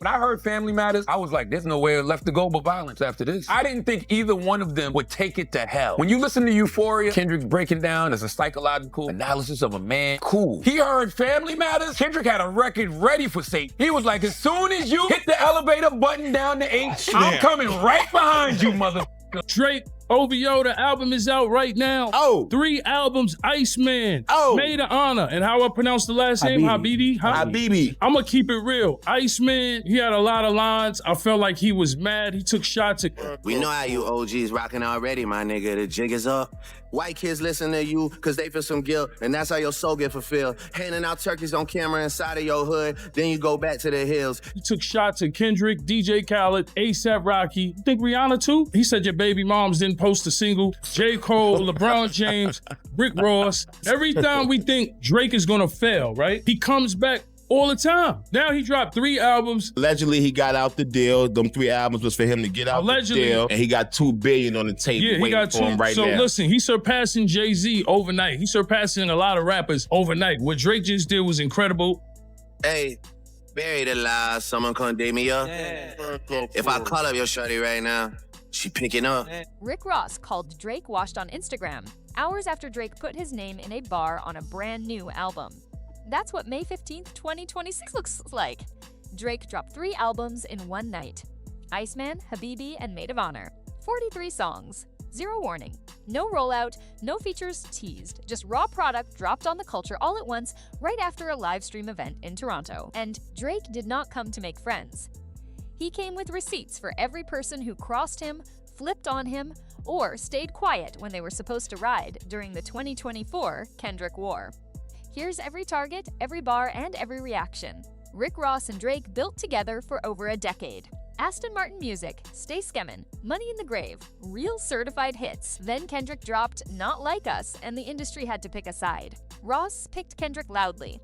When I heard Family Matters, I was like, there's no way left to go but violence after this. I didn't think either one of them would take it to hell. When you listen to Euphoria, Kendrick's breaking down as a psychological analysis of a man. Cool. He heard Family Matters. Kendrick had a record ready for Satan. He was like, as soon as you hit the elevator button down to 8, I'm coming right behind you, mother. Drake, OVO, the album is out right now. 3 albums, Iceman, Made of Honor, and how I pronounce the last name, Habibi. I'm gonna keep it real. Iceman, he had a lot of lines. I felt like he was mad. He took shots at... We know how you OGs rocking already, my nigga. The jig is up. White kids listen to you because they feel some guilt, and that's how your soul get fulfilled. Handing out turkeys on camera inside of your hood, then you go back to the hills. He took shots at Kendrick, DJ Khaled, A$AP Rocky. You think Rihanna too? He said your baby moms didn't post a single. J. Cole, LeBron James, Rick Ross. Every time we think Drake is gonna fail, right? He comes back all the time. Now he dropped 3 albums. Allegedly, he got out the deal. Them 3 albums was for him to get out the deal. And he got $2 billion on the table waiting for him right now. So listen, he's surpassing Jay-Z overnight. He's surpassing a lot of rappers overnight. What Drake just did was incredible. Hey, buried alive, someone come date me up. If I call up your shorty right now, she picking up. Rick Ross called Drake washed on Instagram, hours after Drake put his name in a bar on a brand new album. That's what May 15th, 2026 looks like. Drake dropped 3 albums in one night. Iceman, Habibi, and Maid of Honor. 43 songs. 0 warning. No rollout, no features teased. Just raw product dropped on the culture all at once right after a live stream event in Toronto. And Drake did not come to make friends. He came with receipts for every person who crossed him, flipped on him, or stayed quiet when they were supposed to ride during the 2024 Kendrick War. Here's every target, every bar, and every reaction. Rick Ross and Drake built together for over a decade. Aston Martin Music, Stay Skemmin', Money in the Grave, real certified hits. Then Kendrick dropped Not Like Us, and the industry had to pick a side. Ross picked Kendrick loudly.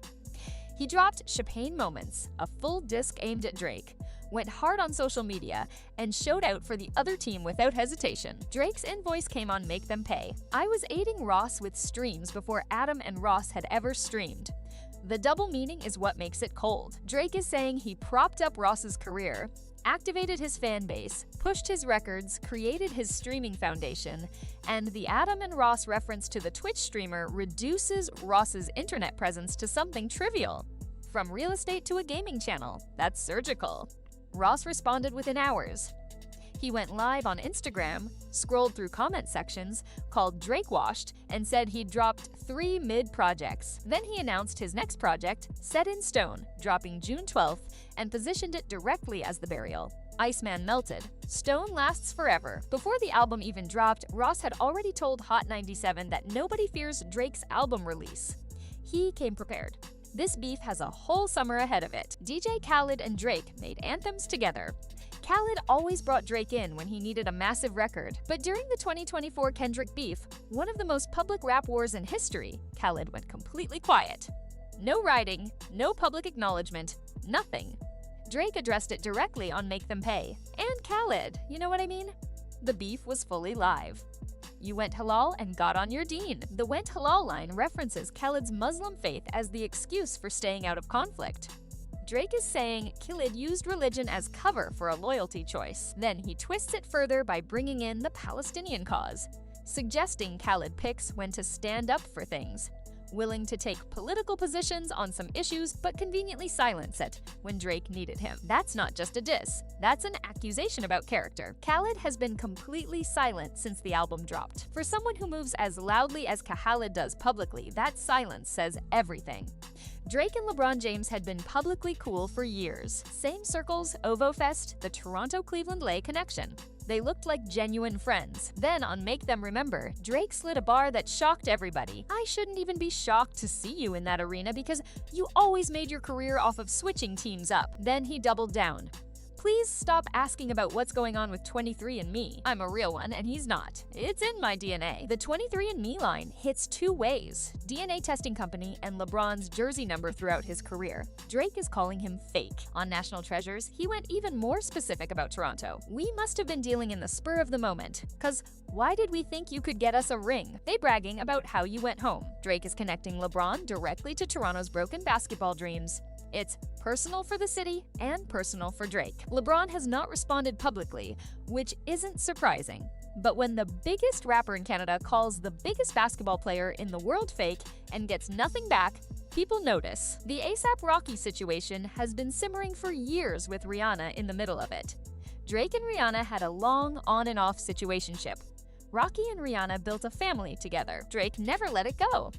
He dropped Chapane Moments, a full disc aimed at Drake, went hard on social media, and showed out for the other team without hesitation. Drake's invoice came on Make Them Pay. I was aiding Ross with streams before Adam and Ross had ever streamed. The double meaning is what makes it cold. Drake is saying he propped up Ross's career, activated his fan base, pushed his records, created his streaming foundation, and the Adam and Ross reference to the Twitch streamer reduces Ross's internet presence to something trivial. From real estate to a gaming channel, that's surgical. Ross responded within hours. He went live on Instagram, scrolled through comment sections, called Drake washed, and said he'd dropped 3 mid-projects. Then he announced his next project, Set in Stone, dropping June 12th, and positioned it directly as the burial. Iceman melted. Stone lasts forever. Before the album even dropped, Ross had already told Hot 97 that nobody fears Drake's album release. He came prepared. This beef has a whole summer ahead of it. DJ Khaled and Drake made anthems together. Khaled always brought Drake in when he needed a massive record, but during the 2024 Kendrick beef, one of the most public rap wars in history, Khaled went completely quiet. No writing, no public acknowledgement, nothing. Drake addressed it directly on Make Them Pay. And Khaled, you know what I mean? The beef was fully live. You went halal and got on your deen. The went halal line references Khaled's Muslim faith as the excuse for staying out of conflict. Drake is saying Khaled used religion as cover for a loyalty choice. Then he twists it further by bringing in the Palestinian cause, suggesting Khaled picks when to stand up for things, willing to take political positions on some issues but conveniently silence it when Drake needed him. That's not just a diss, that's an accusation about character. Khaled has been completely silent since the album dropped. For someone who moves as loudly as Khaled does publicly, that silence says everything. Drake and LeBron James had been publicly cool for years. Same circles, OVO Fest, the Toronto-Cleveland Lay connection. They looked like genuine friends. Then on Make Them Remember, Drake slid a bar that shocked everybody. I shouldn't even be shocked to see you in that arena because you always made your career off of switching teams up. Then he doubled down. Please stop asking about what's going on with 23andMe. I'm a real one and he's not. It's in my DNA. The 23andMe line hits 2 ways: DNA testing company and LeBron's jersey number throughout his career. Drake is calling him fake. On National Treasures, he went even more specific about Toronto. We must have been dealing in the spur of the moment, cause why did we think you could get us a ring? They bragging about how you went home. Drake is connecting LeBron directly to Toronto's broken basketball dreams. It's personal for the city and personal for Drake. LeBron has not responded publicly, which isn't surprising. But when the biggest rapper in Canada calls the biggest basketball player in the world fake and gets nothing back, people notice. The A$AP Rocky situation has been simmering for years with Rihanna in the middle of it. Drake and Rihanna had a long on and off situationship. Rocky and Rihanna built a family together. Drake never let it go.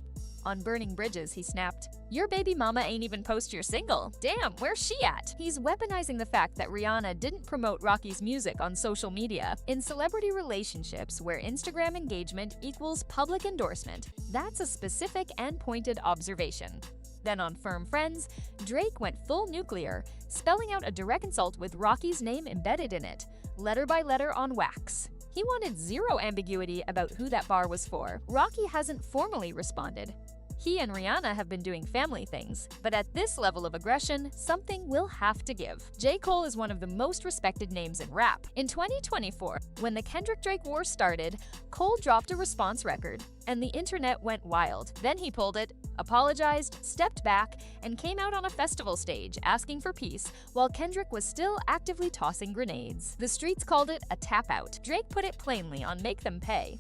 On Burning Bridges, he snapped, "Your baby mama ain't even post your single. Damn, where's she at?" He's weaponizing the fact that Rihanna didn't promote Rocky's music on social media. In celebrity relationships where Instagram engagement equals public endorsement, that's a specific and pointed observation. Then on Firm Friends, Drake went full nuclear, spelling out a direct insult with Rocky's name embedded in it, letter by letter on wax. He wanted zero ambiguity about who that bar was for. Rocky hasn't formally responded. He and Rihanna have been doing family things, but at this level of aggression, something will have to give. J. Cole is one of the most respected names in rap. In 2024, when the Kendrick-Drake war started, Cole dropped a response record, and the internet went wild. Then he pulled it, apologized, stepped back, and came out on a festival stage asking for peace while Kendrick was still actively tossing grenades. The streets called it a tap-out. Drake put it plainly on Make Them Pay.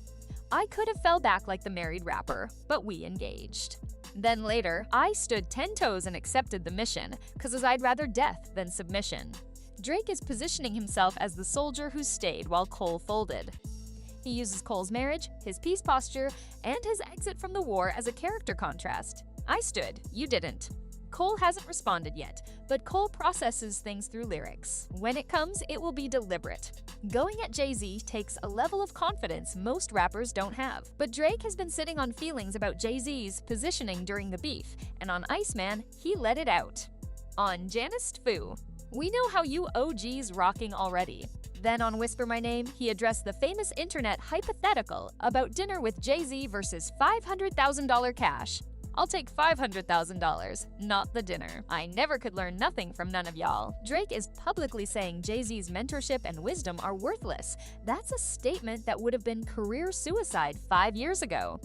"I could have fell back like the married rapper, but we engaged." Then later, "I stood 10 toes and accepted the mission, 'cause I'd rather death than submission." Drake is positioning himself as the soldier who stayed while Cole folded. He uses Cole's marriage, his peace posture, and his exit from the war as a character contrast. "I stood, you didn't." Cole hasn't responded yet, but Cole processes things through lyrics. When it comes, it will be deliberate. Going at Jay-Z takes a level of confidence most rappers don't have. But Drake has been sitting on feelings about Jay-Z's positioning during the beef, and on Iceman, he let it out. On Janice Fu, "We know how you OGs rocking already." Then on Whisper My Name, he addressed the famous internet hypothetical about dinner with Jay-Z versus $500,000 cash. "I'll take $500,000, not the dinner. I never could learn nothing from none of y'all." Drake is publicly saying Jay-Z's mentorship and wisdom are worthless. That's a statement that would have been career suicide 5 years ago.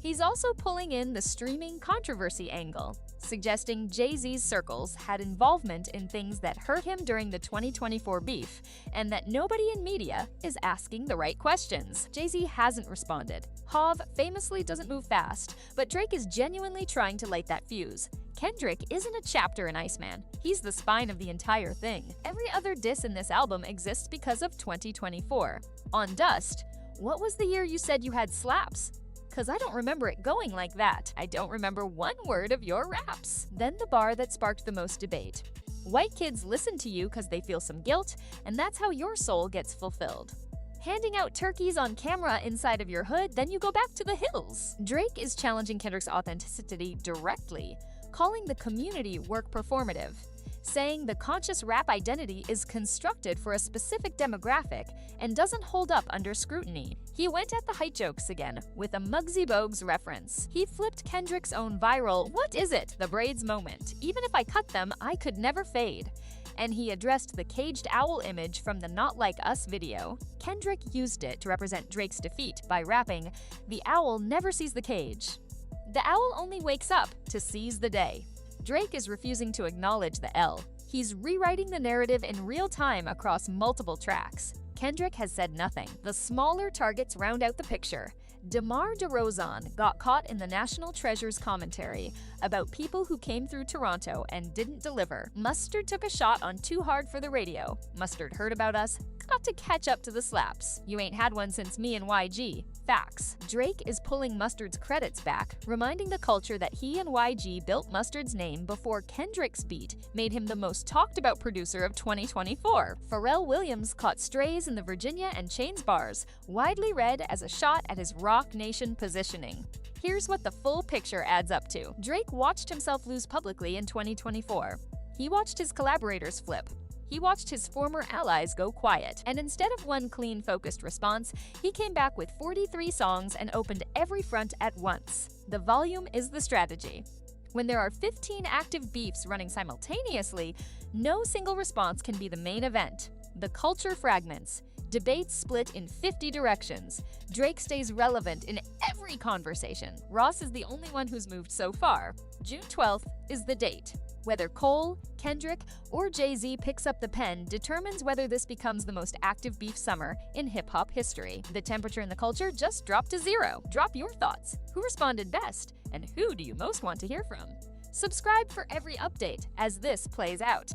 He's also pulling in the streaming controversy angle, suggesting Jay-Z's circles had involvement in things that hurt him during the 2024 beef, and that nobody in media is asking the right questions. Jay-Z hasn't responded. Hov famously doesn't move fast, but Drake is genuinely trying to light that fuse. Kendrick isn't a chapter in Iceman. He's the spine of the entire thing. Every other diss in this album exists because of 2024. On Dust, "What was the year you said you had slaps? 'Cause I don't remember it going like that. I don't remember one word of your raps." Then the bar that sparked the most debate. "White kids listen to you 'cause they feel some guilt, and that's how your soul gets fulfilled. Handing out turkeys on camera inside of your hood, then you go back to the hills." Drake is challenging Kendrick's authenticity directly, calling the community work performative, saying the conscious rap identity is constructed for a specific demographic and doesn't hold up under scrutiny. He went at the height jokes again, with a Muggsy Bogues reference. He flipped Kendrick's own viral "What is it? The braids" moment. "Even if I cut them, I could never fade." And he addressed the caged owl image from the Not Like Us video. Kendrick used it to represent Drake's defeat by rapping, "The owl never sees the cage. The owl only wakes up to seize the day." Drake is refusing to acknowledge the L. He's rewriting the narrative in real time across multiple tracks. Kendrick has said nothing. The smaller targets round out the picture. DeMar DeRozan got caught in the National Treasures commentary about people who came through Toronto and didn't deliver. Mustard took a shot on Too Hard for the Radio. Mustard heard about us, got to catch up to the slaps. You ain't had one since me and YG. Facts. Drake is pulling Mustard's credits back, reminding the culture that he and YG built Mustard's name before Kendrick's beat made him the most talked about producer of 2024. Pharrell Williams caught strays in the Virginia and Chains bars, widely read as a shot at his Rock Nation positioning. Here's what the full picture adds up to. Drake watched himself lose publicly in 2024. He watched his collaborators flip. He watched his former allies go quiet, and instead of one clean, focused response, he came back with 43 songs and opened every front at once. The volume is the strategy. When there are 15 active beefs running simultaneously, no single response can be the main event. The culture fragments. Debates split in 50 directions. Drake stays relevant in every conversation. Ross is the only one who's moved so far. June 12th is the date. Whether Cole, Kendrick, or Jay-Z picks up the pen determines whether this becomes the most active beef summer in hip-hop history. The temperature in the culture just dropped to 0. Drop your thoughts. Who responded best? And who do you most want to hear from? Subscribe for every update as this plays out.